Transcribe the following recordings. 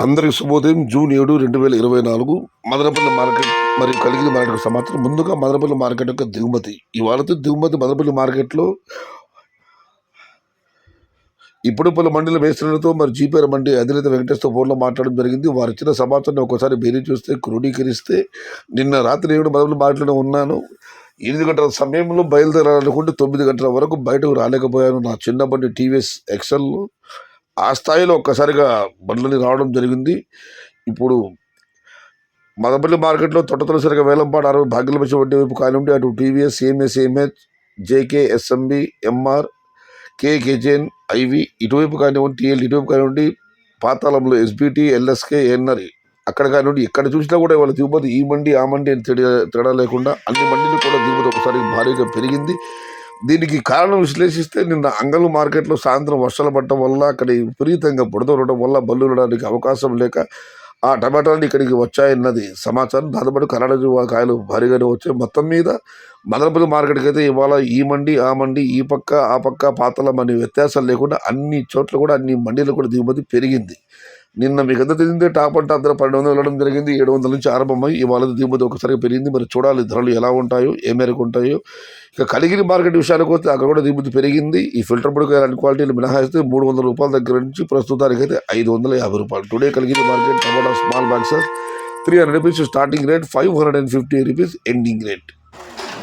అందరికి శుభోదయం. June 7, 2024 Madanapalle market మరియు కలిగిన మార్కెట్ సమాచారం. ముందుగా మదనపల్లి మార్కెట్ యొక్క దిగుమతి. ఇవాళ దిగుమతి మదనపల్లి మార్కెట్లో ఇప్పుడుపల్లి మండలి మేస్త్రులతో మరి జీపీఆర్ మండి అధినేత వెంకటేశ్వర ఫోన్లో మాట్లాడడం జరిగింది. వారు ఇచ్చిన సమాచారాన్ని ఒకసారి బేరీ చూస్తే క్రోడీకరిస్తే నిన్న రాత్రి నేను మదనపల్లి మార్కెట్లో ఉన్నాను. 8 గంటల సమయంలో బయలుదేరాలనుకుంటే 9 గంటల వరకు బయటకు రాలేకపోయాను. నా చిన్న బండి టీవీఎస్ ఎక్సెల్లో ఆ స్థాయిలో ఒక్కసారిగా బండ్లని రావడం జరిగింది. ఇప్పుడు మదనపల్లి మార్కెట్లో తొట్టతొలిసరిగా వేలంపాట 60 భాగ్యలక్ష్మి వడ్డీ వైపు కానివ్వండి, అటు TVS, AMS, AMH, JK, SMB, MR, కేజెన్, ఐవి ఇటువైపు కానివ్వండి, టీఎల్ ఇటువైపు కానివ్వండి, పాతాళంలో ఎస్బిటి, ఎల్ఎస్కే, ఎన్ఆర్ అక్కడ కానివ్వండి, ఎక్కడ చూసినా కూడా వాళ్ళ దిగుమతి ఈ మండి ఆ మండి అని తేడా లేకుండా అన్ని మండీలు కూడా దిగుమతి ఒకసారి భారీగా పెరిగింది. దీనికి కారణం విశ్లేషిస్తే నిన్న అంగళ్ళు మార్కెట్లో సాయంత్రం వర్షాలు పడటం వల్ల అక్కడ విపరీతంగా బుడద ఉండడం వల్ల బళ్ళు ఉండడానికి అవకాశం లేక ఆ టమాటాలు ఇక్కడికి వచ్చాయన్నది సమాచారం. దాంతోపాటు కర్ణాటక కాయలు భారీగానే వచ్చాయి. మొత్తం మీద మదనపల్లి మార్కెట్కి అయితే ఇవాళ ఈ మండి ఆ మండి, ఈ పక్క ఆ పక్క, పాతలం అనే వ్యత్యాసాలు లేకుండా అన్ని చోట్ల కూడా అన్ని మండీలు కూడా దిగుమతి పెరిగింది. నిన్న మీకు ఎంత తెలిసిందే టాప్ అండ్ టాప్ ధర 1200 వెళ్ళడం జరిగింది. 700 నుంచి ఆరంభమై ఇవాళ దిగుమతి ఒకసారి పెరిగింది. మరి చూడాలి ధరలు ఎలా ఉంటాయో, ఏ మేరకు ఉంటాయో. ఇక కలిగిన మార్కెట్ విషయానికి వస్తే అక్కడ కూడా దిగుమతి పెరిగింది. ఈ ఫిల్టర్ పొడికి అన్ని క్వాలిటీలు మినహాయిస్తే 300 రూపాయల దగ్గర నుంచి ప్రస్తుతానికి అయితే 550 రూపాయలు. టుడే కలిగిన market tomato small box 300 rupees starting rate, 550 rupees ending rate.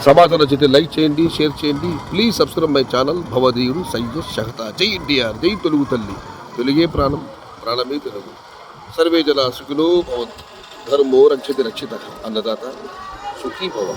సమాచారం నచ్చితే లైక్ చేయండి, షేర్ చేయండి. Please subscribe my channel. భవదీయుడు సయ్యద్ షహతా. జై ఎన్టీఆర్, జై తెలుగు తల్లి. తెలుగే ప్రాణం, ప్రాణమే తెలుగు. సర్వే జన సుఖినో భవంతు. ధర్మో రక్షతి రక్షిత. అన్నదాత సుఖీ భవ.